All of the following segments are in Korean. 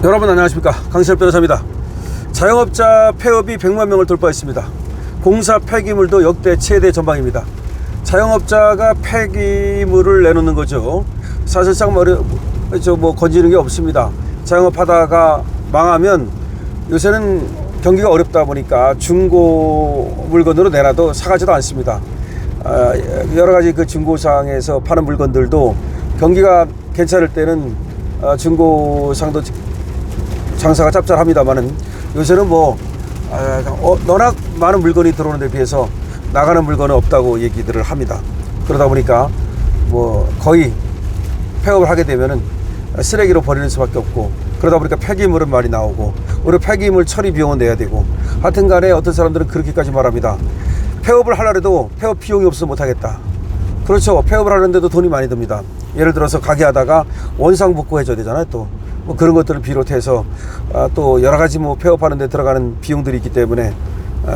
여러분 안녕하십니까, 강신엽 변호사입니다. 자영업자 폐업이 100만 명을 돌파했습니다. 공사 폐기물도 역대 최대 전방입니다. 자영업자가 폐기물을 내놓는 거죠. 사실상 뭐 건지는 게 없습니다. 자영업하다가 망하면 요새는 경기가 어렵다 보니까 중고 물건으로 내놔도 사가지도 않습니다. 여러 가지 그 중고상에서 파는 물건들도 경기가 괜찮을 때는 중고상도 장사가 짭짤합니다만은 요새는 워낙 많은 물건이 들어오는 데 비해서 나가는 물건은 없다고 얘기들을 합니다. 그러다 보니까 거의 폐업을 하게 되면은 쓰레기로 버리는 수밖에 없고, 그러다 보니까 폐기물은 많이 나오고, 우리 폐기물 처리 비용은 내야 되고, 하여튼 간에 어떤 사람들은 그렇게까지 말합니다. 폐업을 하려도 폐업 비용이 없어서 못하겠다. 그렇죠. 폐업을 하는데도 돈이 많이 듭니다. 예를 들어서 가게 하다가 원상복구 해줘야 되잖아요. 또 그런 것들을 비롯해서 또 여러 가지 폐업하는 데 들어가는 비용들이 있기 때문에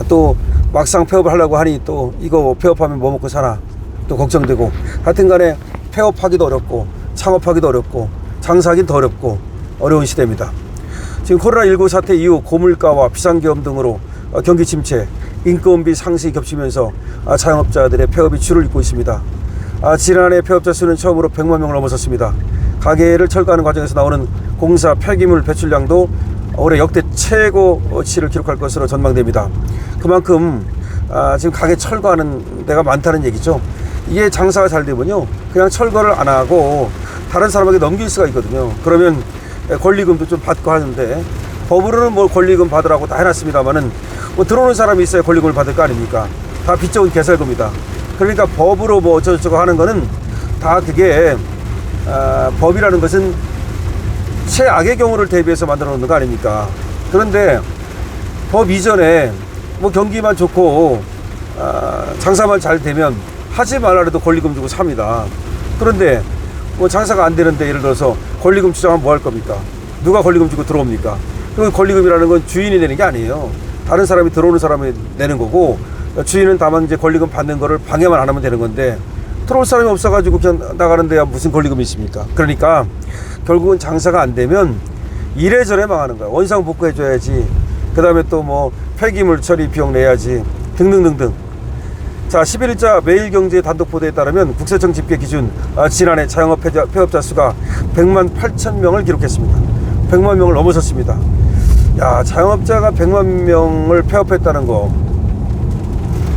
또 막상 폐업을 하려고 하니 또 이거 폐업하면 뭐 먹고 사나 또 걱정되고, 하여튼 간에 폐업하기도 어렵고 창업하기도 어렵고 장사하기는 더 어렵고 어려운 시대입니다. 지금 코로나19 사태 이후 고물가와 비상계엄 등으로 경기 침체, 인건비 상승이 겹치면서 자영업자들의 폐업이 줄을 잇고 있습니다. 지난해 폐업자 수는 처음으로 100만 명을 넘어섰습니다. 가게를 철거하는 과정에서 나오는 공사 폐기물 배출량도 올해 역대 최고치를 기록할 것으로 전망됩니다. 그만큼 지금 가게 철거하는 데가 많다는 얘기죠. 이게 장사가 잘 되면요, 그냥 철거를 안 하고 다른 사람에게 넘길 수가 있거든요. 그러면 권리금도 좀 받고 하는데, 법으로는 권리금 받으라고 다 해놨습니다만은 들어오는 사람이 있어야 권리금을 받을 거 아닙니까? 다 빚 좋은 개살구입니다. 그러니까 법으로 어쩌고저쩌고 하는 거는 다 그게 법이라는 것은 최악의 경우를 대비해서 만들어 놓는 거 아닙니까? 그런데 법 이전에 경기만 좋고 장사만 잘 되면 하지 말라도 권리금 주고 삽니다. 그런데 장사가 안 되는데 예를 들어서 권리금 주장하면 뭐 할 겁니까? 누가 권리금 주고 들어옵니까? 그 권리금이라는 건 주인이 내는 게 아니에요. 다른 사람이 들어오는 사람이 내는 거고, 주인은 다만 이제 권리금 받는 거를 방해만 안 하면 되는 건데, 들어올 사람이 없어가지고 그냥 나가는 데야 무슨 권리금이 있습니까? 그러니까 결국은 장사가 안 되면 이래저래 망하는 거야. 원상 복구해줘야지, 그 다음에 또 폐기물 처리 비용 내야지, 등등등등. 자, 11일자 매일경제 단독 보도에 따르면 국세청 집계 기준 지난해 자영업 폐업자 수가 100만 8천 명을 기록했습니다. 100만 명을 넘어섰습니다. 야, 자영업자가 100만 명을 폐업했다는 거,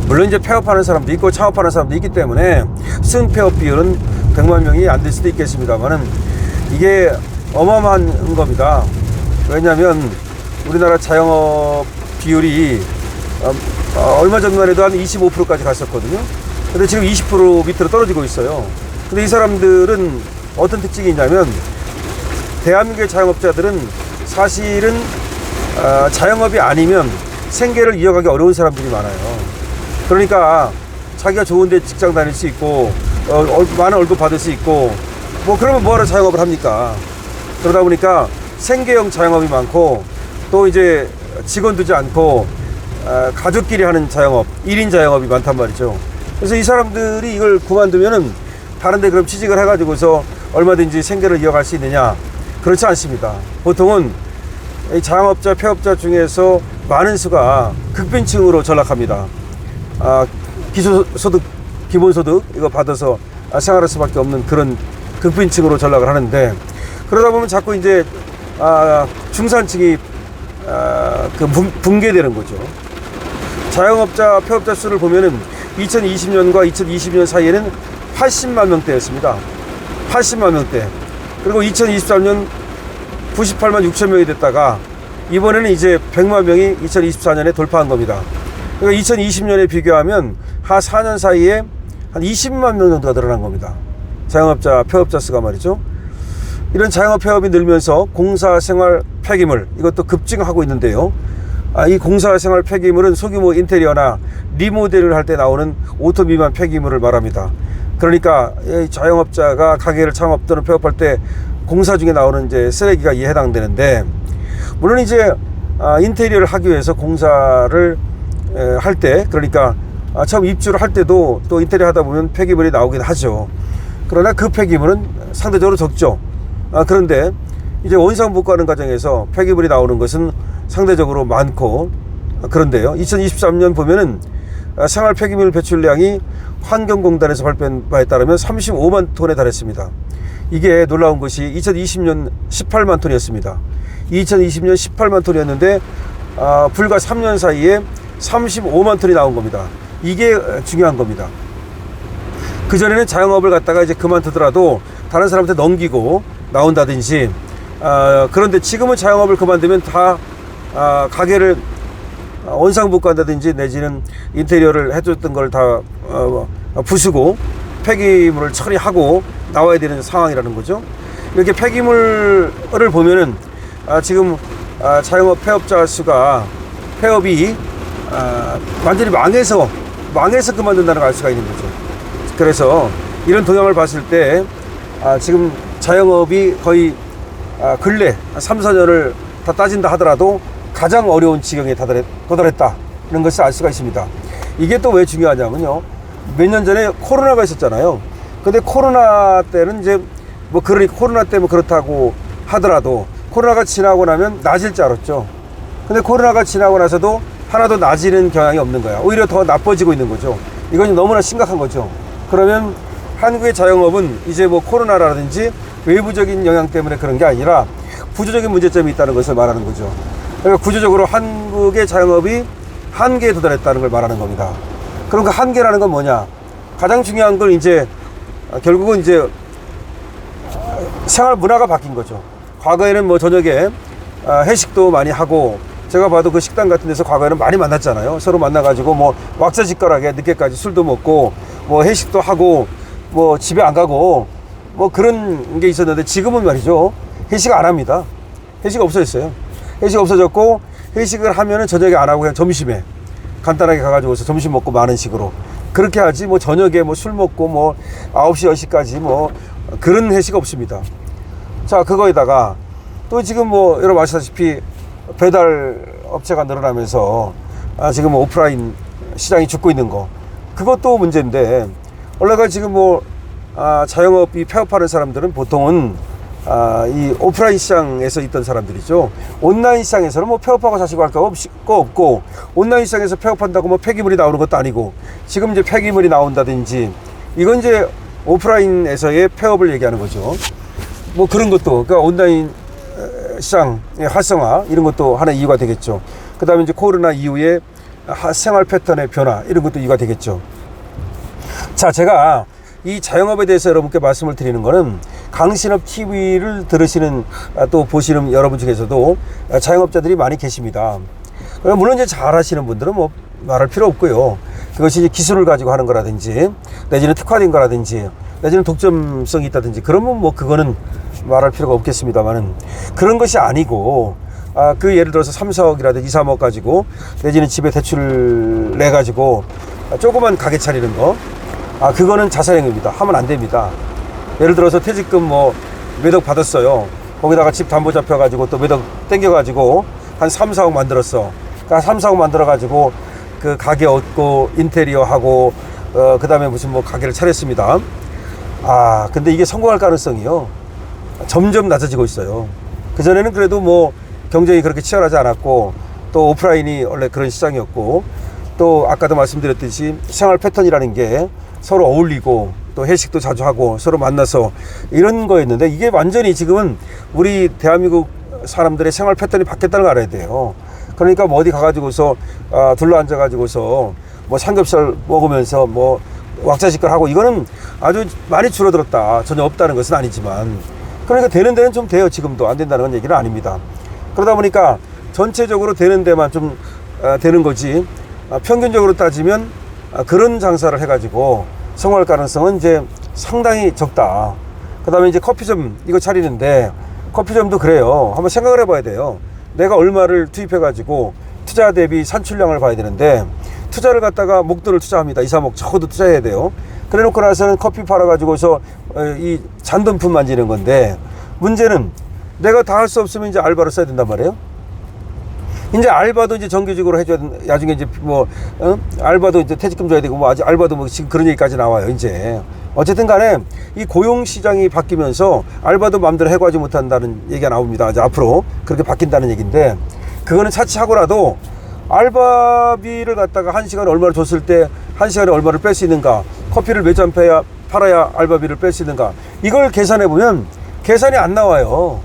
물론 이제 폐업하는 사람도 있고 창업하는 사람도 있기 때문에 승폐업 비율은 100만 명이 안 될 수도 있겠습니다만은 이게 어마어마한 겁니다. 왜냐하면 우리나라 자영업 비율이 얼마 전만 해도 한 25%까지 갔었거든요. 근데 지금 20% 밑으로 떨어지고 있어요. 근데 이 사람들은 어떤 특징이 있냐면, 대한민국의 자영업자들은 사실은 자영업이 아니면 생계를 이어가기 어려운 사람들이 많아요. 그러니까 자기가 좋은 데 직장 다닐 수 있고 많은 월급 받을 수 있고 그러면 뭐하러 자영업을 합니까? 그러다 보니까 생계형 자영업이 많고, 또 이제 직원 두지 않고 가족끼리 하는 자영업, 1인 자영업이 많단 말이죠. 그래서 이 사람들이 이걸 그만두면은 다른 데 그럼 취직을 해가지고서 얼마든지 생계를 이어갈 수 있느냐? 그렇지 않습니다. 보통은 이 자영업자, 폐업자 중에서 많은 수가 극빈층으로 전락합니다. 기초소득, 기본소득 이거 받아서 생활할 수밖에 없는 그런 극빈층으로 전락을 하는데, 그러다 보면 자꾸 이제 중산층이 붕괴되는 거죠. 자영업자, 폐업자 수를 보면은 2020년과 2020년 사이에는 80만 명대였습니다. 80만 명대. 그리고 2023년 98만 6천 명이 됐다가 이번에는 이제 100만 명이 2024년에 돌파한 겁니다. 그러니까 2020년에 비교하면 한 4년 사이에 한 20만 명 정도가 늘어난 겁니다. 자영업자, 폐업자 수가 말이죠. 이런 자영업 폐업이 늘면서 공사생활 폐기물, 이것도 급증하고 있는데요. 이 공사생활 폐기물은 소규모 인테리어나 리모델을 할 때 나오는 오토 미만 폐기물을 말합니다. 그러니까 자영업자가 가게를 창업 또는 폐업할 때 공사 중에 나오는 이제 쓰레기가 이에 해당되는데, 물론 이제 인테리어를 하기 위해서 공사를 할 때, 그러니까 처음 입주를 할 때도 또 인테리어 하다 보면 폐기물이 나오긴 하죠. 그러나 그 폐기물은 상대적으로 적죠. 그런데 이제 원상복구하는 과정에서 폐기물이 나오는 것은 상대적으로 많고, 그런데요, 2023년 보면은 생활 폐기물 배출량이 환경공단에서 발표한 바에 따르면 35만 톤에 달했습니다. 이게 놀라운 것이 2020년 18만 톤이었습니다. 2020년 18만 톤이었는데 불과 3년 사이에 35만 톤이 나온 겁니다. 이게 중요한 겁니다. 그전에는 자영업을 갖다가 이제 그만두더라도 다른 사람한테 넘기고 나온다든지, 그런데 지금은 자영업을 그만두면 다 가게를 원상복구한다든지 내지는 인테리어를 해줬던 걸 다 부수고 폐기물을 처리하고 나와야 되는 상황이라는 거죠. 이렇게 폐기물을 보면은 지금 자영업 폐업자 수가, 폐업이 완전히 망해서 그만둔다는 걸 알 수가 있는 거죠. 그래서 이런 동향을 봤을 때 지금 자영업이 거의 근래 3, 4년을 다 따진다 하더라도 가장 어려운 지경에 도달했다는 것을 알 수가 있습니다. 이게 또 왜 중요하냐면요, 몇 년 전에 코로나가 있었잖아요. 근데 코로나 때는 이제 뭐 코로나 때문에 그렇다고 하더라도 코로나가 지나고 나면 나아질 줄 알았죠. 근데 코로나가 지나고 나서도 하나도 나아지는 경향이 없는 거야. 오히려 더 나빠지고 있는 거죠. 이건 너무나 심각한 거죠. 그러면 한국의 자영업은 이제 뭐 코로나라든지 외부적인 영향 때문에 그런 게 아니라 구조적인 문제점이 있다는 것을 말하는 거죠. 그러니까 구조적으로 한국의 자영업이 한계에 도달했다는 걸 말하는 겁니다. 그럼 그 한계라는 건 뭐냐? 가장 중요한 건 이제 결국은 이제 생활 문화가 바뀐 거죠. 과거에는 뭐 저녁에 회식도 많이 하고, 제가 봐도 그 식당 같은 데서 과거에는 많이 만났잖아요. 서로 만나가지고 뭐 왁자지껄하게 늦게까지 술도 먹고 뭐 회식도 하고 뭐 집에 안 가고 뭐 그런 게 있었는데, 지금은 말이죠, 회식 안 합니다. 회식 없어졌어요. 회식 없어졌고, 회식을 하면은 저녁에 안 하고 그냥 점심에 간단하게 가가지고서 점심 먹고 마는 식으로 그렇게 하지, 뭐 저녁에 뭐 술 먹고 뭐 9시 10시까지 뭐 그런 회식 없습니다. 자, 그거에다가 또 지금 뭐 여러분 아시다시피 배달 업체가 늘어나면서 지금 오프라인 시장이 죽고 있는 거, 그것도 문제인데, 원래가 지금 뭐 자영업이 폐업하는 사람들은 보통은 이 오프라인 시장에서 있던 사람들이죠. 온라인 시장에서는 뭐 폐업하고 자시고 할 거 없고, 온라인 시장에서 폐업한다고 뭐 폐기물이 나오는 것도 아니고, 지금 이제 폐기물이 나온다든지, 이건 이제 오프라인에서의 폐업을 얘기하는 거죠. 뭐 그런 것도, 그러니까 온라인 시장의 활성화, 이런 것도 하나의 이유가 되겠죠. 그 다음에 이제 코로나 이후에 생활 패턴의 변화, 이런 것도 이유가 되겠죠. 자, 제가 이 자영업에 대해서 여러분께 말씀을 드리는 거는, 강신업 TV를 들으시는 또 보시는 여러분 중에서도 자영업자들이 많이 계십니다. 물론 이제 잘 하시는 분들은 뭐 말할 필요 없고요. 그것이 이제 기술을 가지고 하는 거라든지, 내지는 특화된 거라든지, 내지는 독점성이 있다든지, 그러면 뭐 그거는 말할 필요가 없겠습니다만은, 그런 것이 아니고, 그 예를 들어서 3, 4억이라든지 2, 3억 가지고, 내지는 집에 대출 내 가지고 조그만 가게 차리는 거, 그거는 자살행위입니다. 하면 안 됩니다. 예를 들어서 퇴직금 뭐 몇 억 받았어요. 거기다가 집 담보 잡혀가지고 또 몇 억 땡겨가지고 한 3, 4억 만들었어. 그러니까 3, 4억 만들어가지고 그 가게 얻고 인테리어 하고 그 다음에 무슨 뭐 가게를 차렸습니다. 근데 이게 성공할 가능성이요, 점점 낮아지고 있어요. 그전에는 그래도 뭐 경쟁이 그렇게 치열하지 않았고, 또 오프라인이 원래 그런 시장이었고, 또 아까도 말씀드렸듯이 생활 패턴이라는 게 서로 어울리고, 또 회식도 자주 하고 서로 만나서 이런 거였는데, 이게 완전히 지금은 우리 대한민국 사람들의 생활 패턴이 바뀌었다는 걸 알아야 돼요. 그러니까 뭐 어디 가가지고서 둘러앉아가지고서 뭐 삼겹살 먹으면서 뭐 왁자지껄하고, 이거는 아주 많이 줄어들었다, 전혀 없다는 것은 아니지만, 그러니까 되는 데는 좀 돼요. 지금도 안 된다는 건 얘기는 아닙니다. 그러다 보니까 전체적으로 되는 데만 좀 되는 거지, 평균적으로 따지면 그런 장사를 해가지고 성공할 가능성은 이제 상당히 적다. 그 다음에 이제 커피점 이거 차리는데, 커피점도 그래요. 한번 생각을 해봐야 돼요. 내가 얼마를 투입해가지고 투자 대비 산출량을 봐야 되는데, 투자를 갖다가 목돈을 투자합니다. 2, 3억 적어도 투자해야 돼요. 그래 놓고 나서는 커피 팔아가지고서 이 잔돈품 만지는 건데, 문제는 내가 다 할 수 없으면 이제 알바를 써야 된단 말이에요. 이제 알바도 이제 정규직으로 해줘야 나중에 이제 뭐 알바도 이제 퇴직금 줘야 되고 뭐 아직 알바도 뭐 지금 그런 얘기까지 나와요. 이제 어쨌든 간에 이 고용 시장이 바뀌면서 알바도 마음대로 해가지 못한다는 얘기가 나옵니다. 이제 앞으로 그렇게 바뀐다는 얘기인데, 그거는 차치하고라도 알바비를 갖다가 1시간에 얼마를 줬을 때 1시간에 얼마를 뺄 수 있는가, 커피를 몇 잔 팔아야 알바비를 뺄 수 있는가, 이걸 계산해 보면 계산이 안 나와요.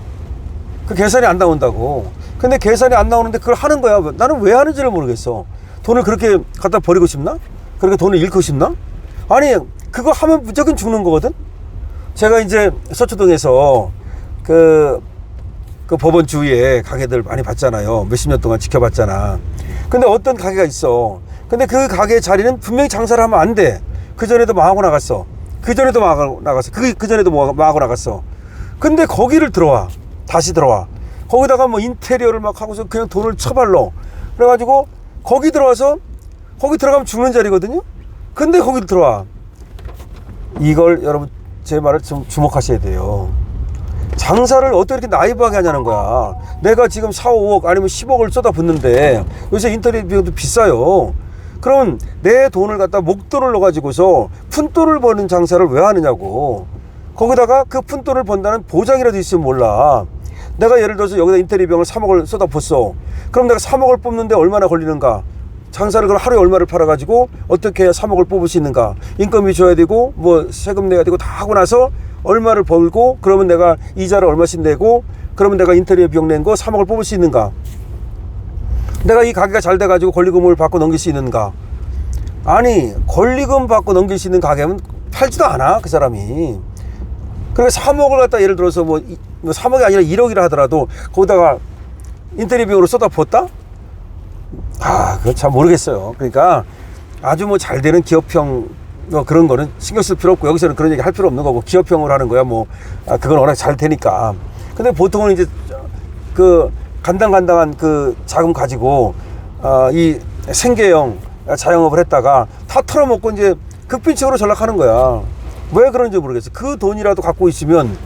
그 계산이 안 나온다고. 근데 계산이 안 나오는데 그걸 하는 거야. 나는 왜 하는지를 모르겠어. 돈을 그렇게 갖다 버리고 싶나? 그렇게 돈을 잃고 싶나? 아니, 그거 하면 무조건 죽는 거거든. 제가 이제 서초동에서 그 법원 주위에 가게들 많이 봤잖아요. 몇십 년 동안 지켜봤잖아. 근데 어떤 가게가 있어. 근데 그 가게 자리는 분명히 장사를 하면 안 돼. 그전에도 망하고 나갔어. 그전에도 망하고 나갔어. 그전에도 망하고 나갔어. 근데 거기를 들어와. 다시 들어와. 거기다가 뭐 인테리어를 막 하고서 그냥 돈을 처발러. 그래가지고 거기 들어와서, 거기 들어가면 죽는 자리거든요. 근데 거기 들어와. 이걸 여러분 제 말을 좀 주목하셔야 돼요. 장사를 어떻게 이렇게 나이브하게 하냐는 거야. 내가 지금 4, 5억 아니면 10억을 쏟아붓는데 요새 인터넷 비용도 비싸요. 그럼 내 돈을 갖다 목돈을 넣어가지고서 푼돈을 버는 장사를 왜 하느냐고. 거기다가 그 푼돈을 번다는 보장이라도 있으면 몰라. 내가 예를 들어서 여기다 인테리어 비용을 3억을 쏟아붓어. 그럼 내가 3억을 뽑는데 얼마나 걸리는가? 장사를 그럼 하루에 얼마를 팔아가지고 어떻게 해야 3억을 뽑을 수 있는가? 인건비 줘야 되고 뭐 세금 내야 되고 다 하고 나서 얼마를 벌고, 그러면 내가 이자를 얼마씩 내고, 그러면 내가 인테리어 비용 낸 거 3억을 뽑을 수 있는가? 내가 이 가게가 잘 돼가지고 권리금을 받고 넘길 수 있는가? 아니, 권리금 받고 넘길 수 있는 가게면 팔지도 않아, 그 사람이. 그러니까 3억을 갖다 예를 들어서 뭐 3억이 아니라 1억이라 하더라도 거기다가 인테리어 비용으로 쏟아붓었다? 그거 참 모르겠어요. 그러니까 아주 뭐 잘 되는 기업형 그런 거는 신경 쓸 필요 없고, 여기서는 그런 얘기 할 필요 없는 거고, 기업형으로 하는 거야 뭐. 그건 워낙 잘 되니까. 근데 보통은 이제 그 간당간당한 그 자금 가지고 이 생계형 자영업을 했다가 다 털어먹고 이제 극빈층으로 전락하는 거야. 왜 그런지 모르겠어. 그 돈이라도 갖고 있으면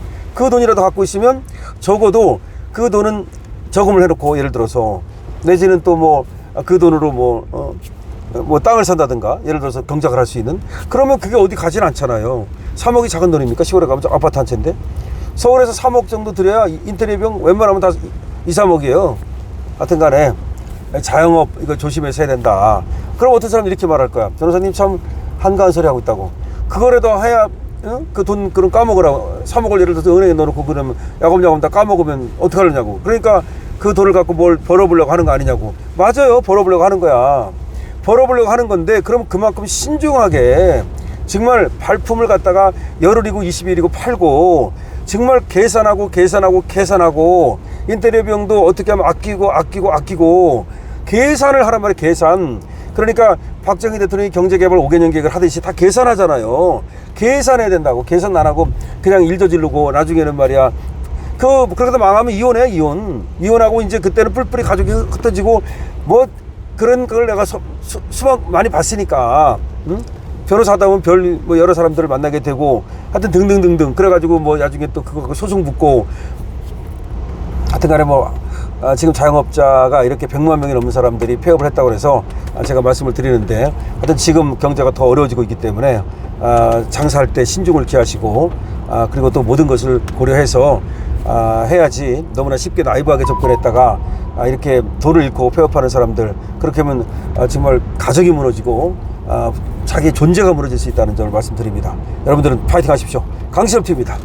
적어도 그 돈은 저금을 해놓고, 예를 들어서 내지는 또 뭐 그 돈으로 뭐 땅을 산다든가, 예를 들어서 경작을 할 수 있는, 그러면 그게 어디 가진 않잖아요. 3억이 작은 돈입니까? 시골에 가면 아파트 한 채인데. 서울에서 3억 정도 들여야 인테리어 비용 웬만하면 다 2, 3억이에요. 하여튼 간에 자영업 이거 조심해서 해야 된다. 그럼 어떤 사람이 이렇게 말할 거야. 변호사님 참 한가한 소리 하고 있다고. 그거라도 해야 그 돈 그럼 까먹으라고. 3억을 예를 들어서 은행에 넣어놓고 그러면 야금야금 다 까먹으면 어떡하려냐고. 그러니까 그 돈을 갖고 뭘 벌어보려고 하는 거 아니냐고. 맞아요. 벌어보려고 하는 거야. 벌어보려고 하는 건데, 그럼 그만큼 신중하게 정말 발품을 갖다가 열흘이고 20일이고 팔고, 정말 계산하고 인테리어 비용도 어떻게 하면 아끼고 계산을 하란 말이에요. 계산. 그러니까 박정희 대통령이 경제개발 5개년 계획을 하듯이 다 계산하잖아요. 계산해야 된다고. 계산 안 하고 그냥 일 저지르고 나중에는 말이야, 그러다 망하면 이혼하고 이제 그때는 뿔뿔이 가족이 흩어지고 뭐 그런 걸 내가 수박 많이 봤으니까. 변호사 하다 보면 뭐 여러 사람들을 만나게 되고, 하여튼 등등등등. 그래가지고 뭐 나중에 또 그거 소송 붙고, 하여튼 간에 뭐 지금 자영업자가 이렇게 100만 명이 넘는 사람들이 폐업을 했다고 해서 제가 말씀을 드리는데, 하여튼 지금 경제가 더 어려워지고 있기 때문에 장사할 때 신중을 기하시고, 그리고 또 모든 것을 고려해서 해야지. 너무나 쉽게 나이브하게 접근했다가 이렇게 돈을 잃고 폐업하는 사람들, 그렇게 하면 정말 가정이 무너지고 자기의 존재가 무너질 수 있다는 점을 말씀드립니다. 여러분들은 파이팅 하십시오. 강신업TV입니다.